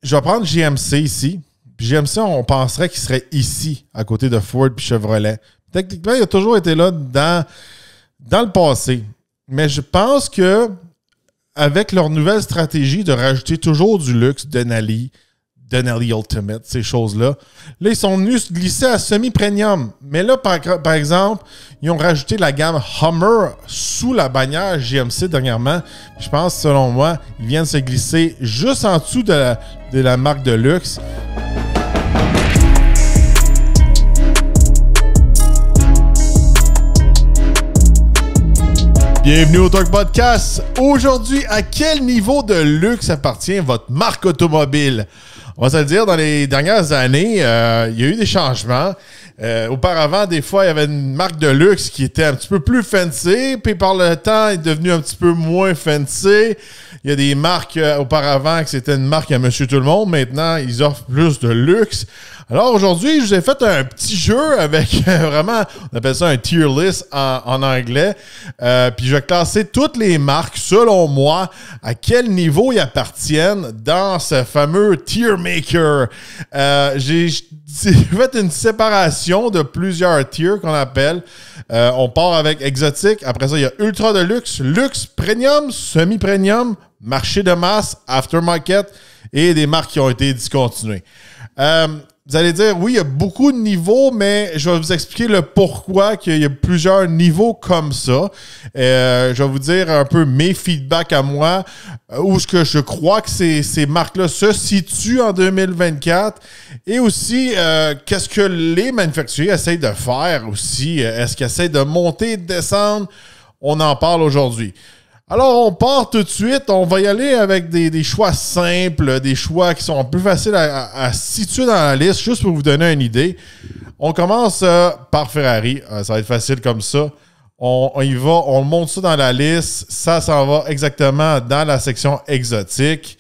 je vais prendre GMC ici. Puis GMC, on penserait qu'il serait ici, à côté de Ford puis Chevrolet. Techniquement, il a toujours été là dans le passé. Mais je pense que avec leur nouvelle stratégie de rajouter toujours du luxe, Denali Ultimate, ces choses-là, là, ils sont venus se glisser à semi-premium. Mais là, par exemple, ils ont rajouté la gamme Hummer sous la bannière GMC dernièrement. Je pense, selon moi, ils viennent se glisser juste en dessous de la marque de luxe. Bienvenue au Torque Podcast. Aujourd'hui, à quel niveau de luxe appartient votre marque automobile? On va se le dire, dans les dernières années, il y a eu des changements. Auparavant, des fois, il y avait une marque de luxe qui était un petit peu plus fancy, puis par le temps, elle est devenue un petit peu moins fancy. Il y a des marques auparavant que c'était une marque à Monsieur Tout-le-Monde. Maintenant, ils offrent plus de luxe. Alors aujourd'hui, je vous ai fait un petit jeu avec vraiment, on appelle ça un tier list en anglais. Puis je vais classer toutes les marques, selon moi, à quel niveau ils appartiennent dans ce fameux tier maker. J'ai fait une séparation de plusieurs tiers qu'on appelle. On part avec exotique. Après ça, il y a ultra de luxe, luxe, premium, semi-premium, marché de masse, aftermarket et des marques qui ont été discontinuées. Vous allez dire, oui, il y a beaucoup de niveaux, mais je vais vous expliquer le pourquoi qu'il y a plusieurs niveaux comme ça. Je vais vous dire un peu mes feedbacks à moi, où ce que je crois que ces marques-là se situent en 2024, et aussi qu'est-ce que les manufacturiers essayent de faire aussi. Est-ce qu'ils essayent de monter, de descendre? On en parle aujourd'hui. Alors, on part tout de suite. On va y aller avec des choix simples, des choix qui sont plus faciles à situer dans la liste, juste pour vous donner une idée. On commence par Ferrari. Ça va être facile comme ça. On y va, on monte ça dans la liste. Ça s'en va exactement dans la section exotique.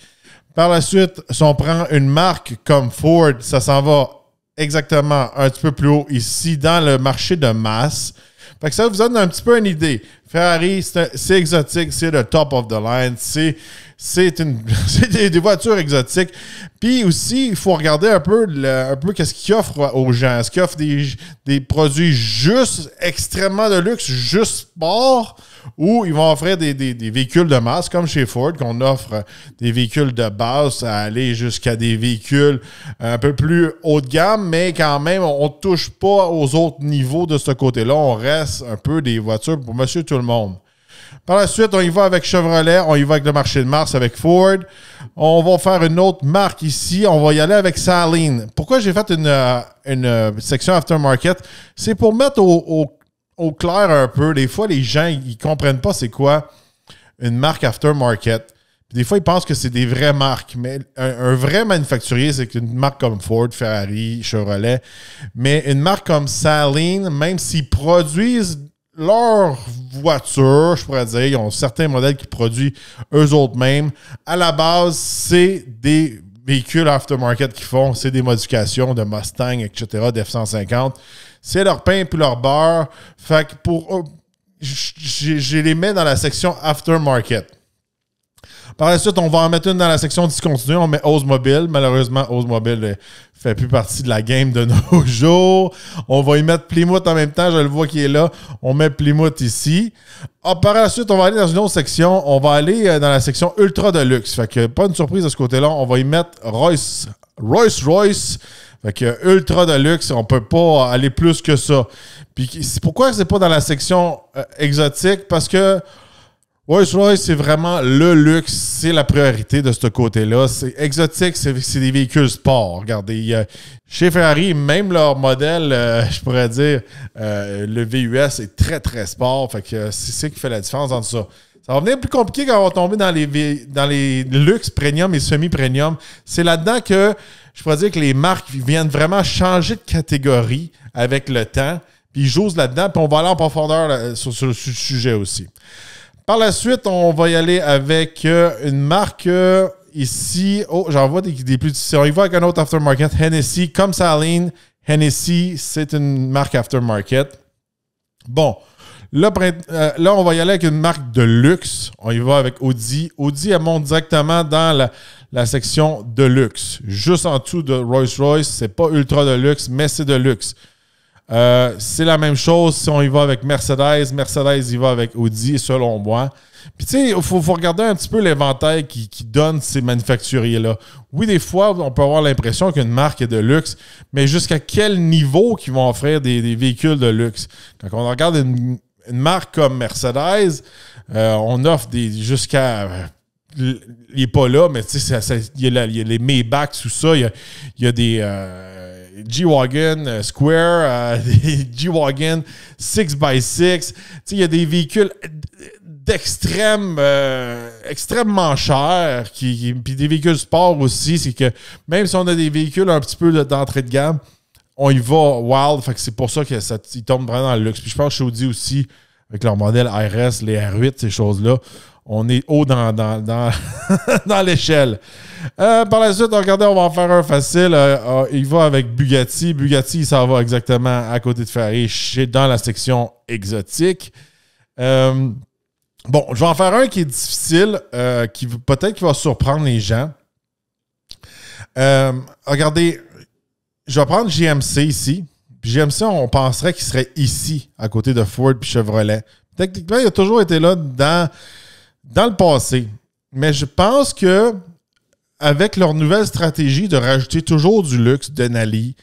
Par la suite, si on prend une marque comme Ford, ça s'en va exactement un petit peu plus haut ici dans le marché de masse. Fait que ça vous donne un petit peu une idée. Ferrari, c'est exotique, c'est le top of the line, c'est des voitures exotiques. Puis aussi, il faut regarder un peu qu'est-ce qu'ils offrent aux gens. Est-ce qu'ils offrent des produits juste extrêmement de luxe, juste sport, ou ils vont offrir des véhicules de masse, comme chez Ford, qu'on offre des véhicules de base à aller jusqu'à des véhicules un peu plus haut de gamme, mais quand même, on ne touche pas aux autres niveaux de ce côté-là. On reste un peu des voitures pour Monsieur Tout-le-Monde. Par la suite, on y va avec Chevrolet, on y va avec le marché de Mars avec Ford. On va faire une autre marque ici, on va y aller avec Saleen. Pourquoi j'ai fait une section aftermarket? C'est pour mettre au clair un peu. Des fois, les gens, ils comprennent pas c'est quoi une marque aftermarket. Puis des fois, ils pensent que c'est des vraies marques. Mais un vrai manufacturier, c'est une marque comme Ford, Ferrari, Chevrolet. Mais une marque comme Saleen, même s'ils produisent leurs voitures, je pourrais dire, ils ont certains modèles qui produisent eux autres mêmes. À la base, c'est des véhicules aftermarket qu'ils font. C'est des modifications de Mustang, etc., d'F-150. C'est leur pain puis leur beurre. Fait que je les mets dans la section aftermarket. Par la suite, on va en mettre une dans la section discontinuée. On met Oldsmobile. Malheureusement, Oldsmobile ne fait plus partie de la game de nos jours. On va y mettre Plymouth en même temps. Je le vois qui est là. On met Plymouth ici. Par la suite, on va aller dans une autre section. On va aller dans la section ultra de luxe. Fait que pas une surprise de ce côté-là. On va y mettre Rolls-Royce. Fait que ultra de luxe, on peut pas aller plus que ça. Puis pourquoi c'est pas dans la section exotique? Parce que Rolls-Royce, c'est vraiment le luxe, c'est la priorité de ce côté-là. C'est exotique, c'est des véhicules sport. Regardez, chez Ferrari, même leur modèle, je pourrais dire, le VUS est très, très sport. Fait que c'est ça qui fait la différence entre ça. Ça va venir plus compliqué quand on va tomber dans les luxe premium et semi-premium. C'est là-dedans que je pourrais dire que les marques viennent vraiment changer de catégorie avec le temps. Puis ils jouent là-dedans, puis on va aller en profondeur sur ce sujet aussi. Par la suite, on va y aller avec une marque ici. Oh, j'en vois des plus difficiles. On y va avec un autre aftermarket, Hennessy. Comme Saleen, Hennessy, c'est une marque aftermarket. Bon, là, on va y aller avec une marque de luxe. On y va avec Audi. Audi, elle monte directement dans la section de luxe. Juste en dessous de Rolls-Royce, c'est pas ultra de luxe, mais c'est de luxe. C'est la même chose si on y va avec Mercedes. Mercedes y va avec Audi, selon moi. Puis tu sais, il faut regarder un petit peu l'éventail qui donne ces manufacturiers-là. Oui, des fois, on peut avoir l'impression qu'une marque est de luxe, mais jusqu'à quel niveau qu'ils vont offrir des véhicules de luxe? Quand on regarde une marque comme Mercedes, on offre jusqu'à... il n'est pas là, mais tu sais, il y a les Maybach sous ça. Il y a des G-Wagon Square, des G-Wagon 6x6. Tu sais, il y a des véhicules extrêmement chers, puis des véhicules sport aussi. C'est que même si on a des véhicules un petit peu d'entrée de gamme, on y va wild. Fait que c'est pour ça qu'ils tombent vraiment dans le luxe. Puis je pense que Audi aussi, avec leur modèle RS, les R8, ces choses-là, on est haut dans dans l'échelle. Par la suite, regardez, on va en faire un facile. Il va avec Bugatti. Bugatti, ça va exactement à côté de Ferrari, dans la section exotique. Bon, je vais en faire un qui est difficile, qui peut-être qui va surprendre les gens. Regardez, je vais prendre GMC ici. Puis GMC, on penserait qu'il serait ici, à côté de Ford puis Chevrolet. Techniquement, il a toujours été là dans le passé. Mais je pense que avec leur nouvelle stratégie de rajouter toujours du luxe, Denali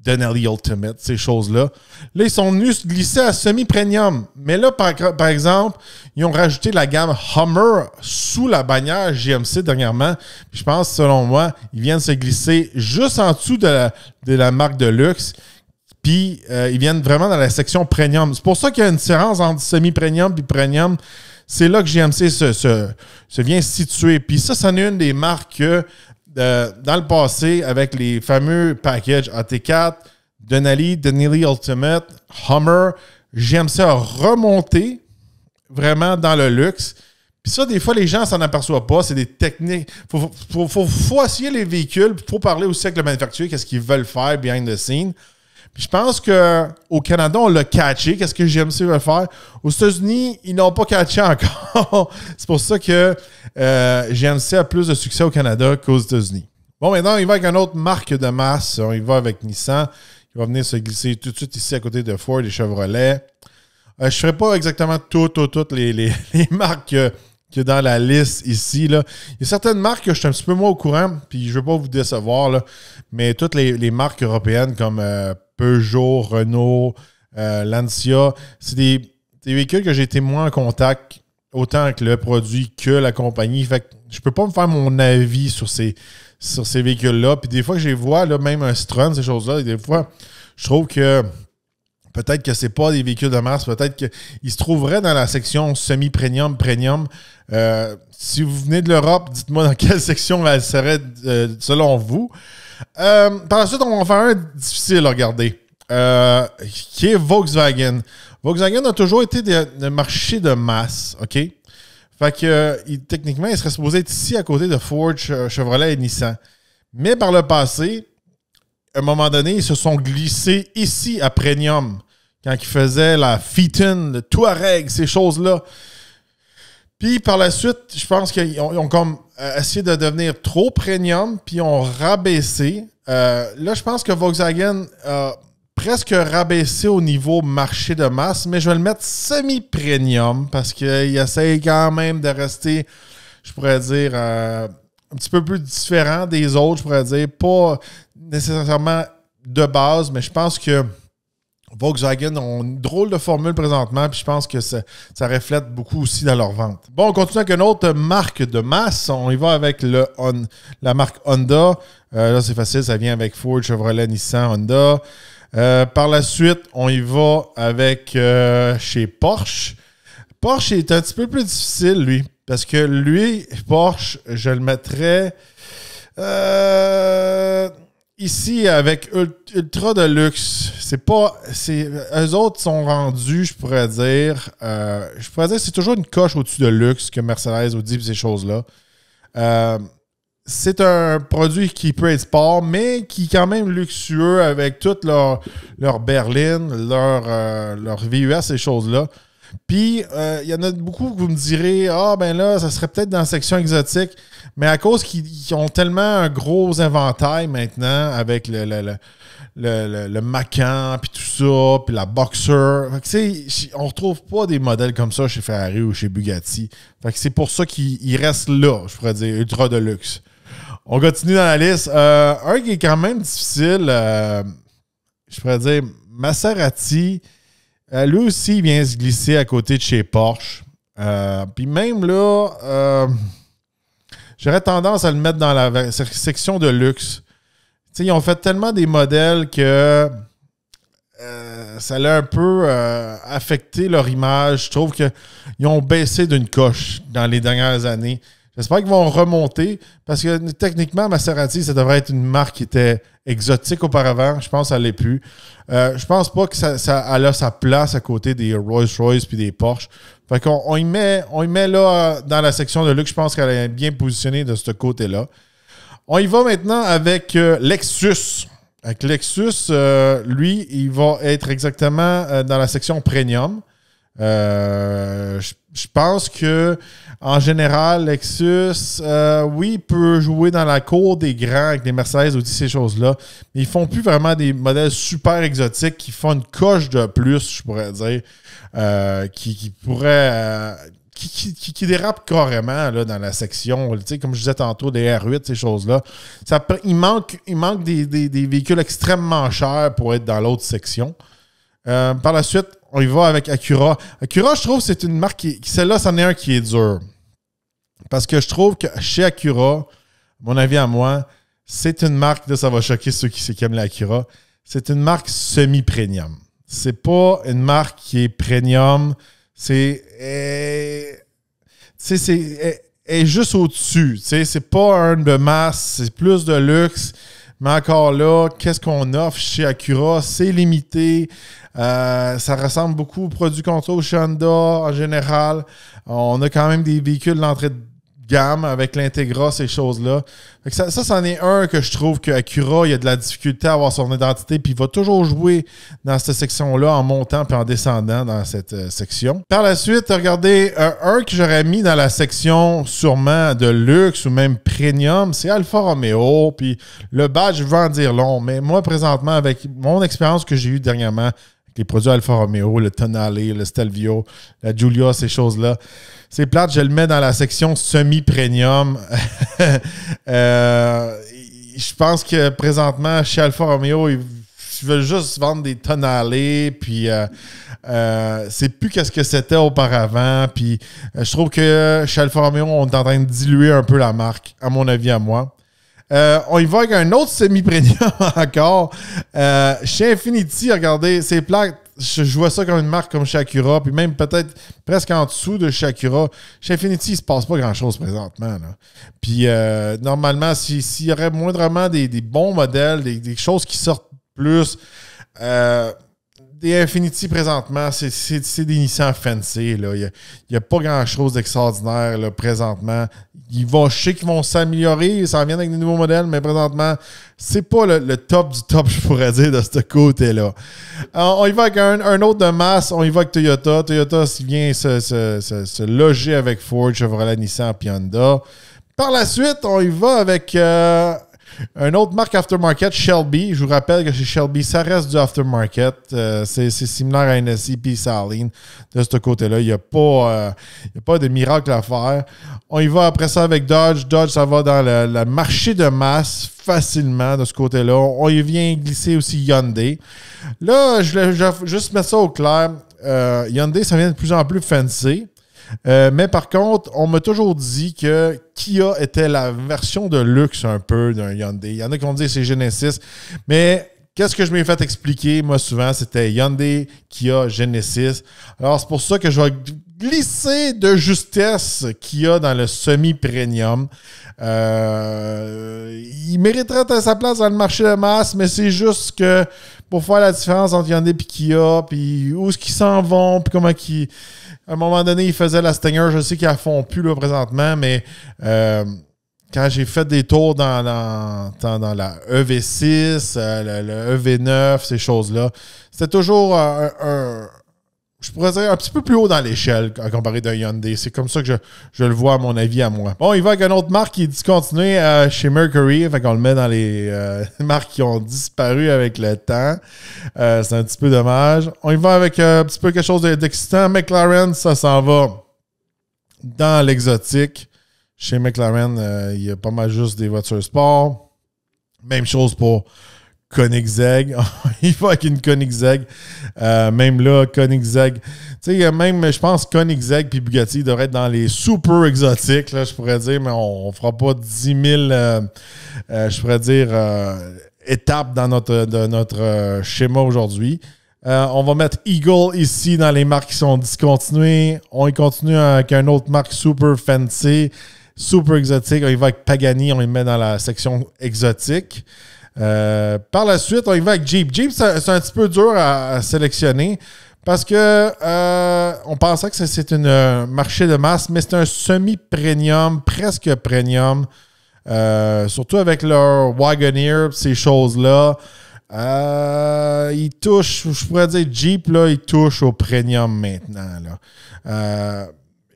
Ultimate, ces choses-là, là, ils sont venus se glisser à semi-premium. Mais là, par exemple, ils ont rajouté la gamme Hummer sous la bannière GMC dernièrement. Puis je pense, selon moi, ils viennent se glisser juste en dessous de la marque de luxe. Puis ils viennent vraiment dans la section premium. C'est pour ça qu'il y a une différence entre semi-premium et premium. C'est là que GMC se vient situer. Puis ça en est une des marques que, dans le passé, avec les fameux packages AT4, Denali Ultimate, Hummer, GMC a remonté vraiment dans le luxe. Puis ça, des fois, les gens ne s'en aperçoivent pas. C'est des techniques. Faut essayer les véhicules. Il faut parler aussi avec le manufacturier, qu'est-ce qu'ils veulent faire behind the scene. Puis je pense qu'au Canada, on l'a catché. Qu'est-ce que GMC veut faire? Aux États-Unis, ils n'ont pas catché encore. C'est pour ça que GMC a plus de succès au Canada qu'aux États-Unis. Bon, maintenant, il va avec une autre marque de masse. On y va avec Nissan. Il va venir se glisser tout de suite ici à côté de Ford et Chevrolet. Je ne ferai pas exactement toutes les marques qu'il y a dans la liste ici. Là. Il y a certaines marques que je suis un petit peu moins au courant, puis je ne veux pas vous décevoir, là, mais toutes les marques européennes comme Peugeot, Renault, Lancia, c'est des véhicules que j'ai été moins en contact autant avec le produit que la compagnie. Fait que je peux pas me faire mon avis sur ces véhicules-là. Puis des fois que je les vois, là, même un Citroën, ces choses-là, et des fois, je trouve que peut-être que c'est pas des véhicules de masse, peut-être qu'ils se trouveraient dans la section semi-premium, premium. Si vous venez de l'Europe, dites-moi dans quelle section elle serait selon vous. Par la suite, on va faire un difficile à regarder, qui est Volkswagen. Volkswagen a toujours été de marché de masse, OK? Fait que techniquement, il serait supposé être ici à côté de Ford, Chevrolet et Nissan. Mais par le passé, à un moment donné, ils se sont glissés ici à Premium, quand ils faisaient la Phaeton, le Touareg, ces choses-là. Puis par la suite, je pense qu'ils ont comme essayé de devenir trop premium, puis ont rabaissé. Là, je pense que Volkswagen a presque rabaissé au niveau marché de masse, mais je vais le mettre semi-premium parce qu'il essaye quand même de rester, je pourrais dire, un petit peu plus différent des autres, je pourrais dire. Pas nécessairement de base, mais je pense que Volkswagen ont une drôle de formule présentement, puis je pense que ça reflète beaucoup aussi dans leur vente. Bon, on continue avec une autre marque de masse. On y va avec la marque Honda. Là, c'est facile, ça vient avec Ford, Chevrolet, Nissan, Honda. Par la suite, on y va avec chez Porsche. Porsche est un petit peu plus difficile, lui, parce que lui, Porsche, je le mettrais ici avec ultra de luxe. Eux autres sont rendus, je pourrais dire c'est toujours une coche au-dessus de luxe que Mercedes, Audi et ces choses-là. C'est un produit qui peut être sport, mais qui est quand même luxueux avec toutes leur berline, leur VUS, ces choses-là. Puis, il y en a beaucoup que vous me direz, ah, ben là, ça serait peut-être dans la section exotique. Mais à cause qu'ils ont tellement un gros inventaire maintenant avec le Macan, puis tout ça, puis la Boxer. Fait que, on retrouve pas des modèles comme ça chez Ferrari ou chez Bugatti. Fait que c'est pour ça qu'il reste là, je pourrais dire, ultra de luxe. On continue dans la liste. Un qui est quand même difficile, je pourrais dire, Maserati. Lui aussi, il vient se glisser à côté de chez Porsche. Puis même là, j'aurais tendance à le mettre dans la section de luxe. T'sais, ils ont fait tellement des modèles que ça l'a un peu affecté leur image. Je trouve qu'ils ont baissé d'une coche dans les dernières années. J'espère qu'ils vont remonter parce que techniquement, Maserati, ça devrait être une marque qui était exotique auparavant. Je pense que ça ne l'est plus. Je pense pas que ça a sa place à côté des Rolls-Royce puis des Porsche. Fait qu'on on y met là dans la section de luxe. Je pense qu'elle est bien positionnée de ce côté-là. On y va maintenant avec Lexus. Avec Lexus, lui, il va être exactement dans la section premium. Je pense que en général, Lexus, oui, peut jouer dans la cour des grands avec les Mercedes, Audi, ces choses-là. Mais ils font plus vraiment des modèles super exotiques qui font une coche de plus, je pourrais dire, qui pourraient... Qui dérape carrément là, dans la section. Comme je disais tantôt, des R8, ces choses-là. Il manque des véhicules extrêmement chers pour être dans l'autre section. Par la suite, on y va avec Acura. Acura, je trouve que c'est une marque celle-là, c'en est un qui est dur. Parce que je trouve que chez Acura, mon avis à moi, c'est une marque, là, ça va choquer ceux qui aiment l'Acura, c'est une marque semi-premium. C'est pas une marque qui est premium. C'est juste au-dessus. C'est pas un de masse, c'est plus de luxe. Mais encore là, qu'est-ce qu'on offre chez Acura? C'est limité. Ça ressemble beaucoup aux produits qu'on trouve chez Honda en général. On a quand même des véhicules d'entrée de gamme avec l'Integra, ces choses-là. Fait que ça, c'en est un que je trouve qu'Acura, il y a de la difficulté à avoir son identité, puis il va toujours jouer dans cette section-là en montant puis en descendant dans cette section. Par la suite, regardez, un que j'aurais mis dans la section sûrement de luxe ou même premium, c'est Alfa Romeo, puis le badge, je veux en dire long, mais moi, présentement, avec mon expérience que j'ai eue dernièrement, avec les produits Alfa Romeo, le Tonale, le Stelvio, la Giulia, ces choses-là, c'est plate, je le mets dans la section semi-premium. Je pense que présentement, chez Alfa Romeo, ils veulent juste vendre des Tonale, puis c'est plus qu'est-ce que c'était auparavant. Puis je trouve que chez Alfa Romeo, on est en train de diluer un peu la marque, à mon avis, à moi. On y va avec un autre semi-premium encore. Chez Infiniti, regardez, c'est plate. Je vois ça comme une marque comme chez Acura, puis même peut-être presque en dessous de chez Acura. Chez Infiniti, il ne se passe pas grand-chose présentement. Là. Puis normalement, s'il y aurait moindrement des bons modèles, des choses qui sortent plus, des Infiniti présentement, c'est des Nissan Fancy. Il n'y a pas grand-chose d'extraordinaire là, présentement. Je sais qu'ils vont s'améliorer, ça vient avec des nouveaux modèles, mais présentement, c'est pas le top du top, je pourrais dire, de ce côté-là. On y va avec un autre de masse, on y va avec Toyota. Toyota vient se loger avec Ford, Chevrolet, Nissan et Honda. Par la suite, on y va avec une autre marque aftermarket, Shelby. Je vous rappelle que chez Shelby, ça reste du aftermarket. C'est similaire à NSI et Saleen. De ce côté-là, il n'y a pas de miracle à faire. On y va après ça avec Dodge. Dodge, ça va dans le marché de masse facilement de ce côté-là. On y vient glisser aussi Hyundai. Là, je vais juste mettre ça au clair. Hyundai, ça vient de plus en plus fancy. Mais par contre, on m'a toujours dit que Kia était la version de luxe un peu d'un Hyundai. Il y en a qui vont dire que c'est Genesis. Mais qu'est-ce que je m'ai fait expliquer, moi, souvent, c'était Hyundai, Kia, Genesis. Alors, c'est pour ça que je vais glisser de justesse Kia dans le semi-premium. Il mériterait sa place dans le marché de masse, mais c'est juste que pour faire la différence entre Hyundai et Kia, puis où est-ce qu'ils s'en vont, puis comment qu'ils... À un moment donné, ils faisaient la Stinger. Je sais qu'ils ne la font plus là, présentement, mais quand j'ai fait des tours dans la EV6, le EV9, ces choses-là, c'était toujours je pourrais dire, un petit peu plus haut dans l'échelle à comparer d'un Hyundai. C'est comme ça que je le vois, à mon avis, à moi. Bon, il va avec une autre marque qui est discontinuée chez Mercury. Fait qu'on le met dans les marques qui ont disparu avec le temps. C'est un petit peu dommage. On y va avec un petit peu quelque chose d'excitant. McLaren, ça s'en va dans l'exotique. Chez McLaren, il y a pas mal juste des voitures sport. Même chose pour Koenigsegg. Il va avec une Koenigsegg. Même là, Koenigsegg. Tu sais, même, je pense, Koenigsegg puis Bugatti devraient être dans les super exotiques, là, je pourrais dire, mais on ne fera pas 10 000, je pourrais dire, étapes dans notre schéma aujourd'hui. On va mettre Eagle ici dans les marques qui sont discontinuées. On y continue avec une autre marque super fancy, super exotique. On y va avec Pagani, on y met dans la section exotique. Par la suite, on y va avec Jeep. Jeep, c'est un petit peu dur à sélectionner parce que on pensait que c'est un marché de masse, mais c'est un semi-premium, presque premium. Surtout avec leur Wagoneer, ces choses-là. Il touche, je pourrais dire Jeep, là, il touche au premium maintenant. Là.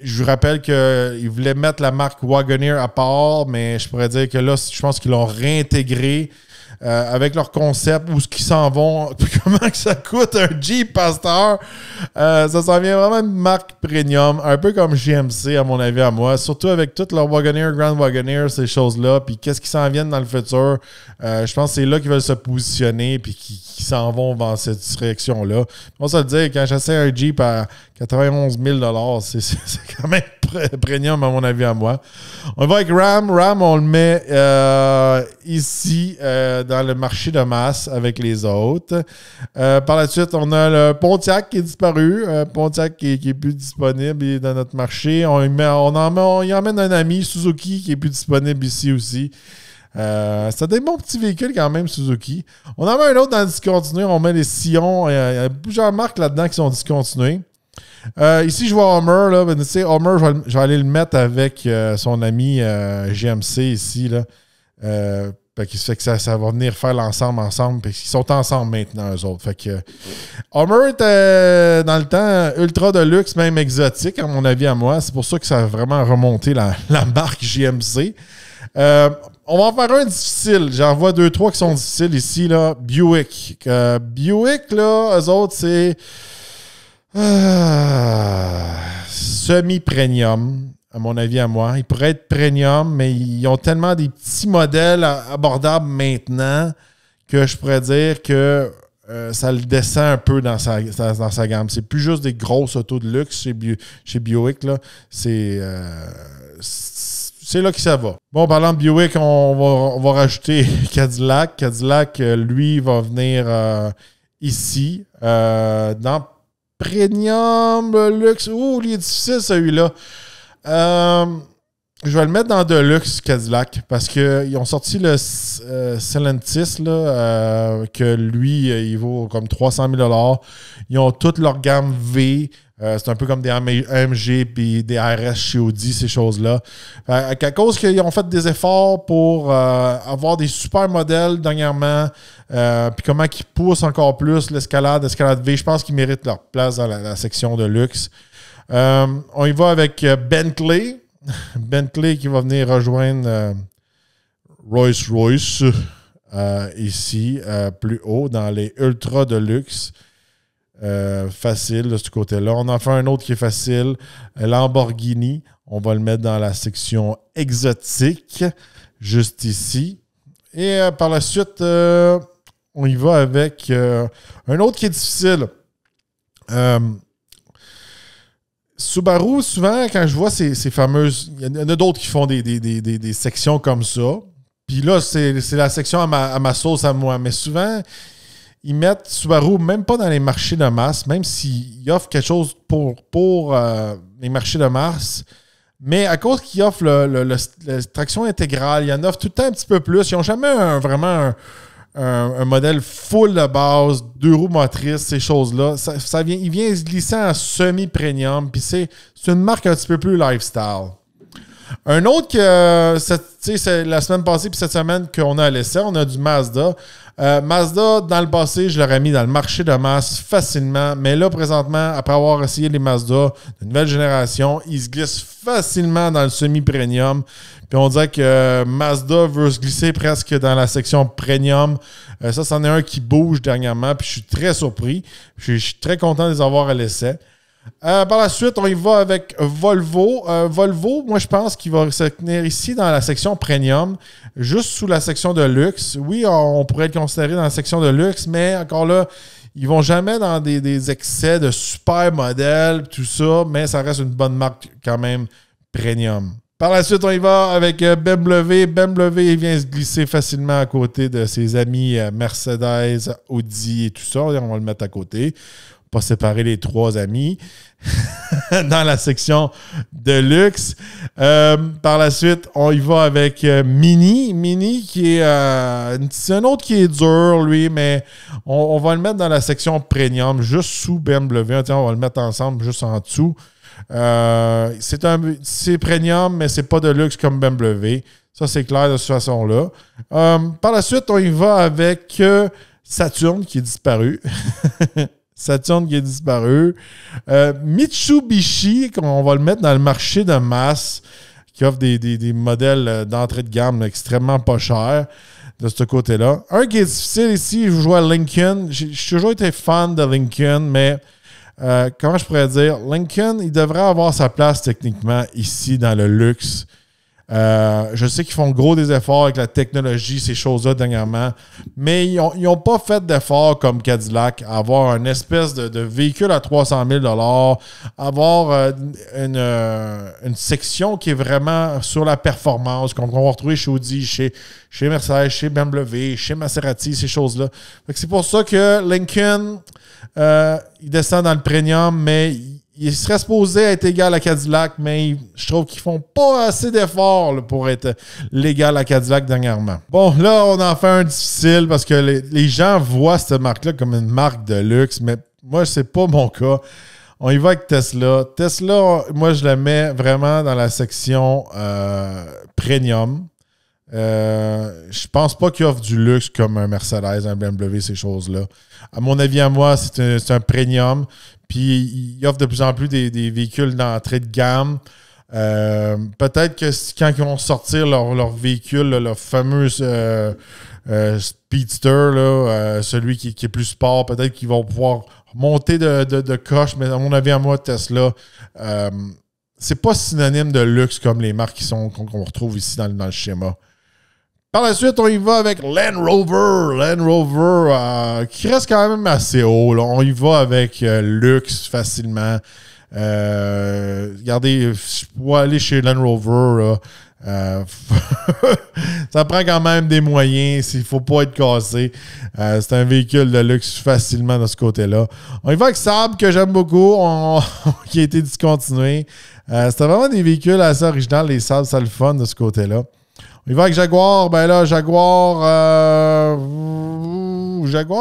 Je vous rappelle qu'ils voulaient mettre la marque Wagoneer à part, mais je pourrais dire que là, je pense qu'ils l'ont réintégré avec leur concept, où ce qu'ils s'en vont, comment que ça coûte un Jeep Pasteur. Ça s'en vient vraiment une marque premium, un peu comme GMC à mon avis à moi, surtout avec tout leur Wagoneer, Grand Wagoneer, ces choses-là, puis qu'est-ce qui s'en viennent dans le futur. Je pense que c'est là qu'ils veulent se positionner, puis qu'ils s'en vont dans cette direction-là. On va se le dire, quand j'essaie un Jeep à 91 000 $, c'est quand même premium à mon avis à moi. On va avec Ram. Ram, on le met ici dans le marché de masse avec les autres. Par la suite, on a le Pontiac qui est disparu. Pontiac qui est plus disponible dans notre marché. On y emmène un ami, Suzuki, qui est plus disponible ici aussi. C'est des bons petits véhicules quand même, Suzuki. On en met un autre dans le discontinué. On met les Sillons. Il y a plusieurs marques là-dedans qui sont discontinuées. Ici, je vois Homer. Là. Tu sais, Homer, je vais aller le mettre avec son ami GMC ici. Là. Fait que ça va venir faire l'ensemble ensemble. Ils sont ensemble maintenant, eux autres. Fait que Homer était dans le temps ultra de luxe, même exotique, à mon avis, à moi. C'est pour ça que ça a vraiment remonté la marque GMC. On va en faire un difficile. J'en vois 2-3 qui sont difficiles ici. Là. Buick. Buick, là, eux autres, c'est semi-premium, à mon avis, à moi. Ils pourraient être premium, mais ils ont tellement des petits modèles abordables maintenant que je pourrais dire que ça le descend un peu dans sa gamme. C'est plus juste des grosses autos de luxe chez Buick. Là. C'est là que ça va. Bon, parlant de Buick, on va rajouter Cadillac. Cadillac, lui, va venir ici, dans Premium, Luxe. Ouh, il est difficile, celui-là. Je vais le mettre dans Deluxe Cadillac parce qu'ils ont sorti le Stellantis, là, que lui, il vaut comme 300 000 $. Ils ont toute leur gamme V. C'est un peu comme des AMG puis des RS chez Audi, ces choses-là. À cause qu'ils ont fait des efforts pour avoir des super modèles dernièrement, puis comment ils poussent encore plus l'escalade V, je pense qu'ils méritent leur place dans la section de luxe. On y va avec Bentley. Bentley qui va venir rejoindre Rolls-Royce ici, plus haut, dans les ultra de luxe. Facile de ce côté-là. On en fait un autre qui est facile. Lamborghini. On va le mettre dans la section exotique, juste ici. Et par la suite, on y va avec un autre qui est difficile. Subaru, souvent, quand je vois ces fameuses... Il y en a d'autres qui font des sections comme ça. Puis là, c'est la section à ma sauce à moi. Mais souvent, ils mettent Subaru même pas dans les marchés de masse, même s'ils offrent quelque chose pour les marchés de masse. Mais à cause qu'ils offrent la traction intégrale, ils en offrent tout le temps un petit peu plus. Ils n'ont jamais vraiment un modèle full de base, 2 roues motrices, ces choses-là. Il vient se glisser en semi-premium, puis c'est une marque un petit peu plus lifestyle. Un autre que c'est la semaine passée puis cette semaine qu'on a à l'essai, on a du Mazda. Mazda, dans le passé, je l'aurais mis dans le marché de masse facilement. Mais là, présentement, après avoir essayé les Mazda de nouvelle génération, ils se glissent facilement dans le semi-premium. Puis on dirait que Mazda veut se glisser presque dans la section premium. Ça, c'en est un qui bouge dernièrement. Puis je suis très surpris. Je suis très content de les avoir à l'essai. Par la suite, on y va avec Volvo. Volvo, moi, je pense qu'il va se tenir ici dans la section premium, juste sous la section de luxe. Oui, on pourrait le considérer dans la section de luxe, mais encore là, ils vont jamais dans des excès de super modèles, tout ça, mais ça reste une bonne marque quand même premium. Par la suite, on y va avec BMW. BMW vient se glisser facilement à côté de ses amis Mercedes, Audi et tout ça. On va le mettre à côté. Pas séparer les trois amis dans la section de luxe. Par la suite, on y va avec Mini. Mini qui est c'est un autre qui est dur, lui, mais on va le mettre dans la section premium, juste sous BMW. Tiens, on va le mettre ensemble, juste en dessous. C'est premium, mais c'est pas de luxe comme BMW. Ça, c'est clair de cette façon-là. Par la suite, on y va avec Saturn qui est disparu. Saturn qui est disparu. Mitsubishi, on va le mettre dans le marché de masse, qui offre des modèles d'entrée de gamme extrêmement pas chers de ce côté-là. Un qui est difficile ici, je joue à Lincoln. J'ai toujours été fan de Lincoln, mais comment je pourrais dire? Lincoln, il devrait avoir sa place techniquement ici dans le luxe. Je sais qu'ils font gros des efforts avec la technologie, ces choses-là dernièrement, mais ils n'ont pas fait d'efforts comme Cadillac à avoir une espèce de véhicule à 300 000 $, avoir une section qui est vraiment sur la performance, qu'on va retrouver chez Audi, chez Mercedes, chez BMW, chez Maserati, ces choses-là. C'est pour ça que Lincoln, il descend dans le premium, mais il serait supposé être égal à Cadillac, mais je trouve qu'ils font pas assez d'efforts là, pour être l'égal à Cadillac dernièrement. Bon, là, on en fait un difficile parce que les gens voient cette marque-là comme une marque de luxe, mais moi, c'est pas mon cas. On y va avec Tesla. Tesla, moi, je la mets vraiment dans la section premium. Je pense pas qu'il offre du luxe comme un Mercedes, un BMW, ces choses-là. À mon avis, à moi, c'est un premium. Puis, il offre de plus en plus des véhicules d'entrée de gamme. Peut-être que quand ils vont sortir leur véhicule, là, leur fameux Speedster, là, celui qui est plus sport, peut-être qu'ils vont pouvoir monter de coche. Mais à mon avis, à moi, Tesla, c'est pas synonyme de luxe comme les marques qu'on retrouve ici dans le schéma. Par la suite, on y va avec Land Rover. Land Rover qui reste quand même assez haut. Là. On y va avec luxe facilement. Regardez, pour aller chez Land Rover, ça prend quand même des moyens. Il ne faut pas être cassé. C'est un véhicule de luxe facilement de ce côté-là. On y va avec Saab, que j'aime beaucoup, qui a été discontinué. C'était vraiment des véhicules assez originaux. Les Saab, ça le fun de ce côté-là. Il va avec Jaguar. Ben là, Jaguar,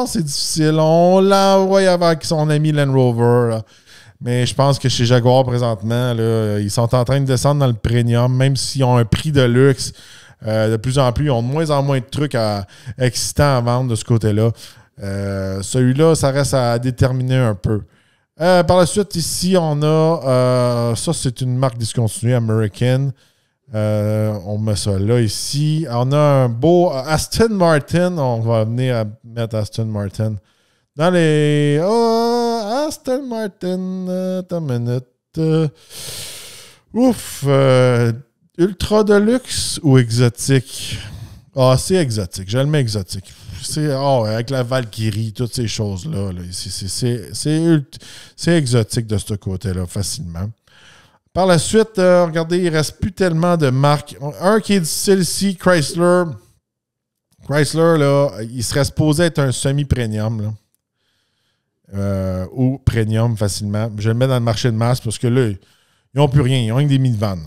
c'est difficile. On l'envoie avec son ami Land Rover. Là. Mais je pense que chez Jaguar, présentement, là, ils sont en train de descendre dans le premium, même s'ils ont un prix de luxe. De plus en plus, ils ont de moins en moins de trucs excitants à vendre de ce côté-là. Celui-là, ça reste à déterminer un peu. Par la suite, ici, on a... ça, c'est une marque discontinuée, American. On met ça là, ici. On a un beau Aston Martin. On va venir à mettre Aston Martin dans les... Aston Martin. Attends une minute. Ultra de luxe ou exotique? C'est exotique. Je le mets exotique. C'est avec la Valkyrie, toutes ces choses-là. Là, c'est exotique de ce côté-là, facilement. Par la suite, regardez, il ne reste plus tellement de marques. Un qui est difficile ici, Chrysler. Chrysler, là, il serait supposé être un semi-premium. Ou premium facilement. Je le mets dans le marché de masse parce que là, ils n'ont plus rien. Ils ont rien que des minivans.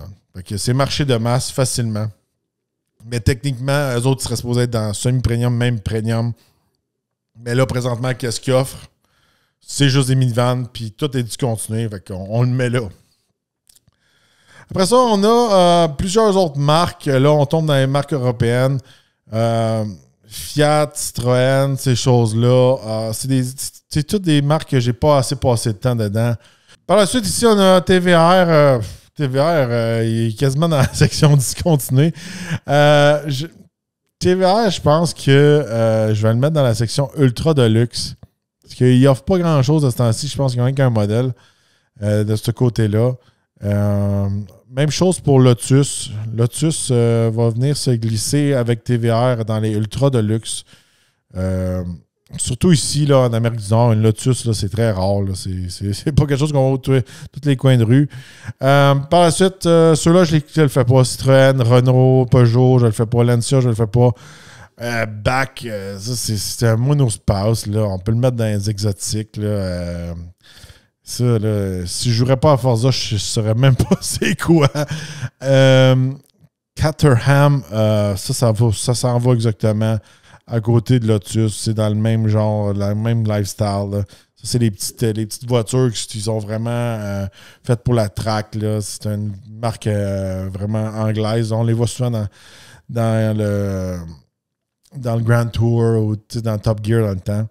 C'est marché de masse facilement. Mais techniquement, eux autres seraient supposés être dans semi-premium, même premium. Mais là, présentement, qu'est-ce qu'ils offrent? C'est juste des minivans, puis tout est discontinué. Fait qu'on le met là. Après ça, on a plusieurs autres marques. Là, on tombe dans les marques européennes. Fiat, Citroën, ces choses-là. C'est toutes des marques que j'ai pas assez passé de temps dedans. Par la suite, ici, on a TVR. TVR, il est quasiment dans la section discontinuée. TVR, je pense que je vais le mettre dans la section Ultra Deluxe. Parce qu'il n'offre pas grand-chose de ce temps-ci. Je pense qu'il n'y a rien qu'un modèle de ce côté-là. Même chose pour Lotus. Lotus va venir se glisser avec TVR dans les Ultra Deluxe. Surtout ici, là, en Amérique du Nord, une Lotus, là, c'est très rare. Là. C'est pas quelque chose qu'on voit tous les coins de rue. Par la suite, ceux-là, je le fais pas. Citroën, Renault, Peugeot, je le fais pas. Lancia, je le fais pas. BAC, ça, c'est un monospace. Là. On peut le mettre dans les exotiques. Là. Ça, là, si je jouerais pas à Forza, je ne saurais même pas c'est quoi. Caterham, ça s'en va exactement à côté de Lotus. C'est dans le même genre, le même lifestyle. Là. Ça, c'est les petites voitures qui sont vraiment faites pour la track. Là. C'est une marque vraiment anglaise. On les voit souvent dans le Grand Tour ou dans le Top Gear dans le temps.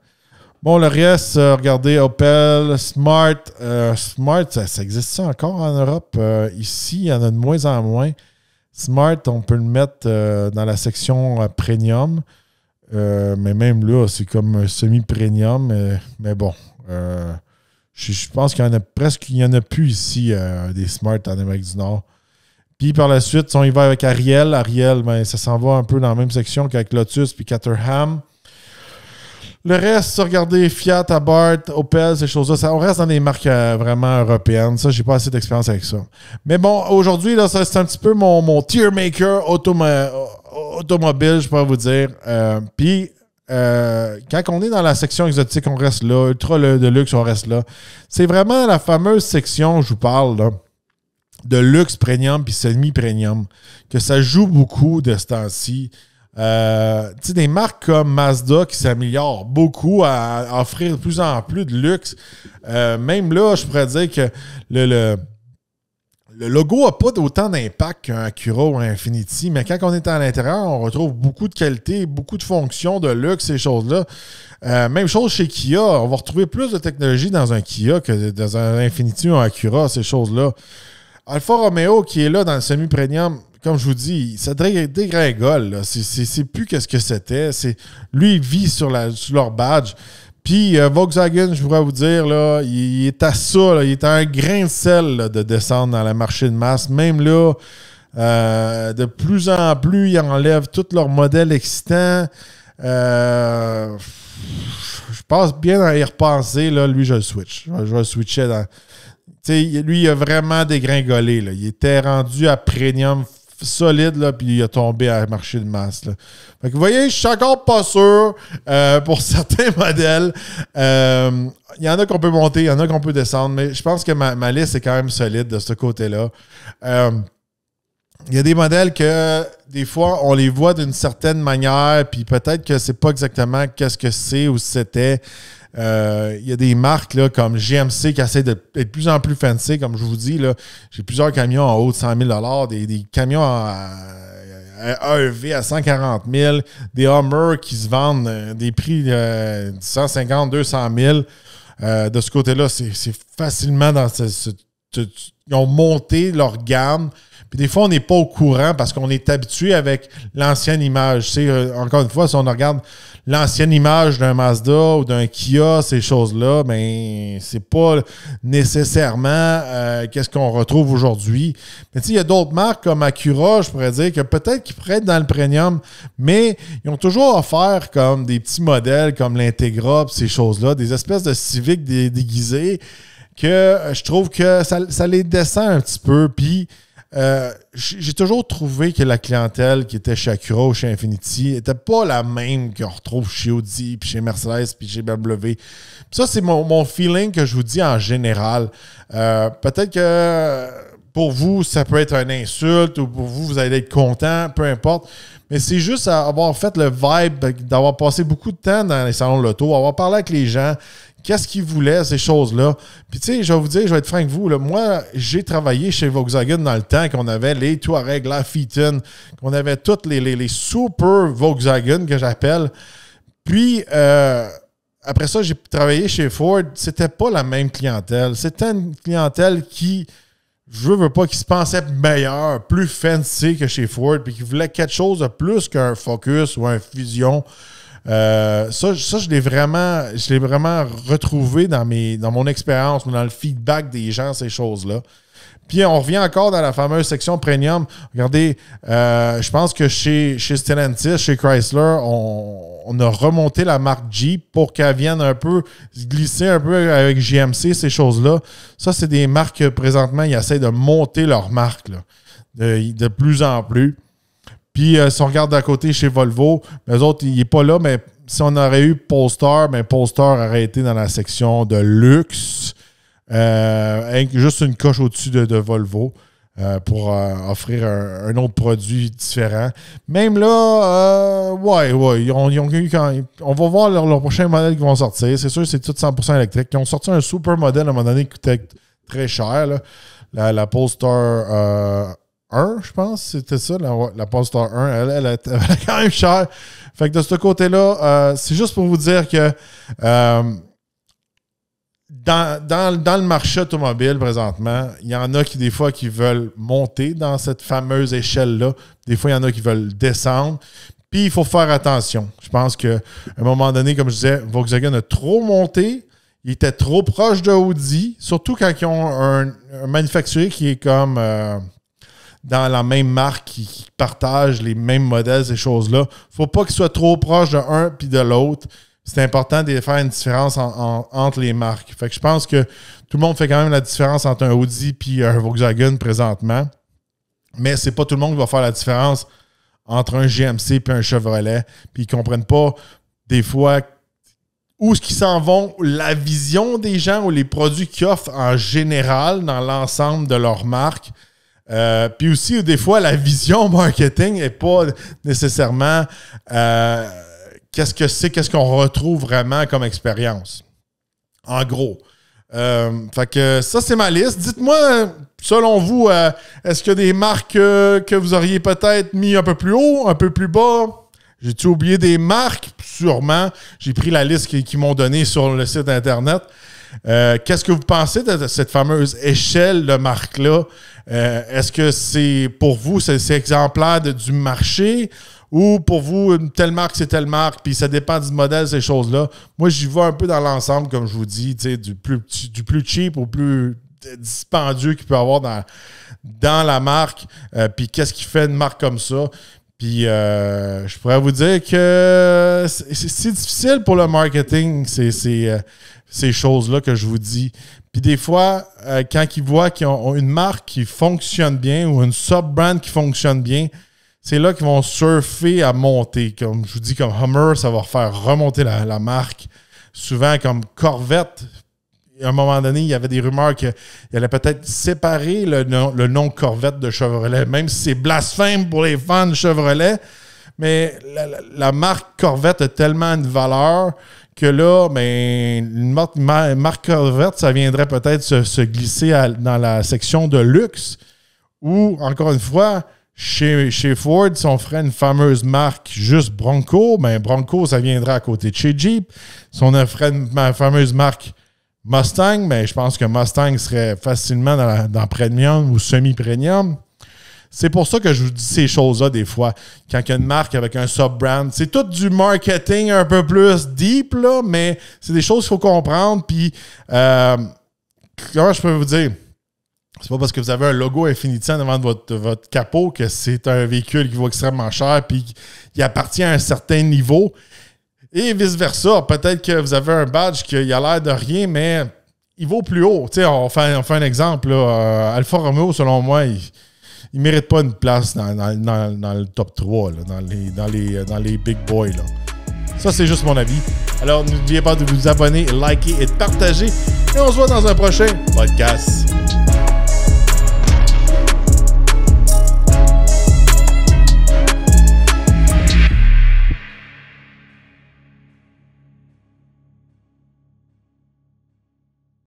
Bon, le reste, regardez, Opel, Smart. Smart, ça existe encore en Europe? Ici, il y en a de moins en moins. Smart, on peut le mettre dans la section Premium. Mais même là, c'est comme un semi-premium. Mais bon, je pense qu'il y en a plus ici, des Smart en Amérique du Nord. Puis par la suite, on y va avec Ariel. Ariel, ben, ça s'en va un peu dans la même section qu'avec Lotus puis Caterham. Le reste, regardez, Fiat, Abarth, Opel, ces choses-là, on reste dans des marques vraiment européennes. Ça, j'ai pas assez d'expérience avec ça. Mais bon, aujourd'hui, là, ça, c'est un petit peu mon tier maker automobile, je peux vous dire. Puis, quand on est dans la section exotique, on reste là. Ultra de luxe, on reste là. C'est vraiment la fameuse section, je vous parle, là, de luxe premium puis semi-premium, que ça joue beaucoup de ce temps-ci. Des marques comme Mazda qui s'améliorent beaucoup à offrir de plus en plus de luxe. Même là, je pourrais dire que le logo n'a pas autant d'impact qu'un Acura ou un Infiniti, mais quand on est à l'intérieur, on retrouve beaucoup de qualité, beaucoup de fonctions de luxe, ces choses-là. Même chose chez Kia, on va retrouver plus de technologie dans un Kia que dans un Infiniti ou un Acura, ces choses-là. Alfa Romeo qui est là dans le semi-premium, comme je vous dis, ça dégringole. C'est plus qu'est-ce que c'était. Lui, il vit sur leur badge. Puis Volkswagen, je voudrais vous dire, là, il est à ça. Là, il est à un grain de sel là, de descendre dans le marché de masse. Même là, de plus en plus, ils enlèvent tous leurs modèles excitants. Je passe bien à y repenser. Là, lui, je le switch. Je vais le switcher dans... lui, il a vraiment dégringolé. Là. Il était rendu à premium solide, là, puis il a tombé à marché de masse. Là. Fait que vous voyez, je suis encore pas sûr pour certains modèles. Il y en a qu'on peut monter, il y en a qu'on peut descendre, mais je pense que ma liste est quand même solide de ce côté-là. Il y a des modèles que, des fois, on les voit d'une certaine manière, puis peut-être que c'est pas exactement qu'est-ce que c'est ou c'était. Il y a des marques là, comme GMC qui essaient d'être de plus en plus fancy, comme je vous dis. Là, j'ai plusieurs camions en haut de 100 000 des camions à AEV à 140 000, des Hummer qui se vendent des prix de 150 200 000. De ce côté-là, c'est facilement dans ils ont monté leur gamme. Puis des fois, on n'est pas au courant parce qu'on est habitué avec l'ancienne image. Encore une fois, si on regarde l'ancienne image d'un Mazda ou d'un Kia, ces choses-là, ben c'est pas nécessairement qu'est-ce qu'on retrouve aujourd'hui. Mais il y a d'autres marques comme Acura, je pourrais dire que peut-être qu'ils pourraient être dans le premium, mais ils ont toujours offert comme des petits modèles comme l'Integra, ces choses-là, des espèces de Civic déguisés que je trouve que ça les descend un petit peu. Puis j'ai toujours trouvé que la clientèle qui était chez Acura ou chez Infiniti n'était pas la même qu'on retrouve chez Audi, puis chez Mercedes, puis chez BMW. Puis ça, c'est mon feeling que je vous dis en général. Peut-être que pour vous, ça peut être une insulte ou pour vous, vous allez être content, peu importe. mais c'est juste avoir fait le vibe, d'avoir passé beaucoup de temps dans les salons de l'auto, avoir parlé avec les gens, qu'est-ce qu'ils voulaient, ces choses-là. Puis tu sais, je vais vous dire, je vais être franc avec vous, là, moi, j'ai travaillé chez Volkswagen dans le temps qu'on avait les Touareg, la Phaeton, qu'on avait toutes les super Volkswagen que j'appelle. Puis, après ça, j'ai travaillé chez Ford. C'était pas la même clientèle. C'était une clientèle qui, je veux pas, qui se pensait meilleur, plus fancy que chez Ford, puis qui voulait quelque chose de plus qu'un Focus ou un Fusion. Ça, je l'ai vraiment retrouvé dans mon expérience, dans le feedback des gens, ces choses-là. Puis on revient encore dans la fameuse section premium. Regardez, je pense que chez Stellantis, chez Chrysler, on a remonté la marque Jeep pour qu'elle vienne un peu glisser un peu avec GMC, ces choses-là. Ça, c'est des marques que présentement, ils essaient de monter leur marque là, de plus en plus. Puis si on regarde d'à côté chez Volvo, eux autres, il n'est pas là, mais si on aurait eu Polestar, bien Polestar aurait été dans la section de luxe. Juste une coche au-dessus de Volvo pour offrir un autre produit différent. Même là, ouais, ils ont eu on va voir leur prochain modèle qui vont sortir. C'est sûr que c'est tout 100% électrique. Ils ont sorti un super modèle à un moment donné qui coûtait très cher. Là. La Polestar 1, je pense, c'était ça, la Polestar 1. Elle est quand même chère. Fait que de ce côté-là, c'est juste pour vous dire que dans le marché automobile, présentement, il y en a qui, des fois, qui veulent monter dans cette fameuse échelle-là. Des fois, il y en a qui veulent descendre. Puis, il faut faire attention. Je pense qu'à un moment donné, comme je disais, Volkswagen a trop monté. Il était trop proche de Audi, surtout quand ils ont un manufacturier qui est comme dans la même marque, qui partage les mêmes modèles, ces choses-là. Il ne faut pas qu'il soit trop proche de un puis de l'autre. C'est important de faire une différence entre les marques. Fait que je pense que tout le monde fait quand même la différence entre un Audi et un Volkswagen présentement. Mais c'est pas tout le monde qui va faire la différence entre un GMC et un Chevrolet. Puis ils ne comprennent pas des fois où est-ce qu'ils s'en vont, la vision des gens ou les produits qu'ils offrent en général dans l'ensemble de leur marque. Puis aussi, des fois, la vision marketing n'est pas nécessairement qu'est-ce qu'on retrouve vraiment comme expérience. En gros. Fait que ça, c'est ma liste. Dites-moi, selon vous, est-ce qu'il y a des marques que vous auriez peut-être mis un peu plus haut, un peu plus bas? J'ai-tu oublié des marques? Sûrement. J'ai pris la liste qu'ils m'ont donnée sur le site Internet. Qu'est-ce que vous pensez de cette fameuse échelle de marque-là? Est-ce que c'est pour vous, c'est exemplaire du marché? Ou pour vous, telle marque, c'est telle marque, puis ça dépend du modèle, ces choses-là. Moi, j'y vais un peu dans l'ensemble, comme je vous dis, du plus cheap au plus dispendieux qu'il peut y avoir dans la marque. Puis qu'est-ce qui fait une marque comme ça? Puis je pourrais vous dire que c'est difficile pour le marketing, ces choses-là que je vous dis. Puis des fois, quand ils voient qu'ils ont une marque qui fonctionne bien ou une sub-brand qui fonctionne bien, c'est là qu'ils vont surfer à monter. Comme je vous dis, comme Hummer, ça va faire remonter la marque. Souvent, comme Corvette, à un moment donné, il y avait des rumeurs qu'il allait peut-être séparer le nom Corvette de Chevrolet, même si c'est blasphème pour les fans de Chevrolet. Mais la marque Corvette a tellement une valeur que là, une marque Corvette, ça viendrait peut-être se glisser dans la section de luxe ou, encore une fois, chez Ford, si on ferait une fameuse marque juste Bronco, Bronco, ça viendrait à côté de chez Jeep. Si on ferait une fameuse marque Mustang, je pense que Mustang serait facilement dans Premium ou Semi-Premium. C'est pour ça que je vous dis ces choses-là des fois. Quand il y a une marque avec un sub-brand, c'est tout du marketing un peu plus deep, là, mais c'est des choses qu'il faut comprendre. Puis, comment je peux vous dire? C'est pas parce que vous avez un logo Infiniti en avant de votre capot que c'est un véhicule qui vaut extrêmement cher puis qui appartient à un certain niveau. Et vice-versa. Peut-être que vous avez un badge qui a l'air de rien, mais il vaut plus haut. On fait un exemple. Là, Alfa Romeo, selon moi, il ne mérite pas une place dans le top 3, là, dans les big boys. Là. Ça, c'est juste mon avis. Alors, n'oubliez pas de vous abonner, liker et de partager. Et on se voit dans un prochain podcast.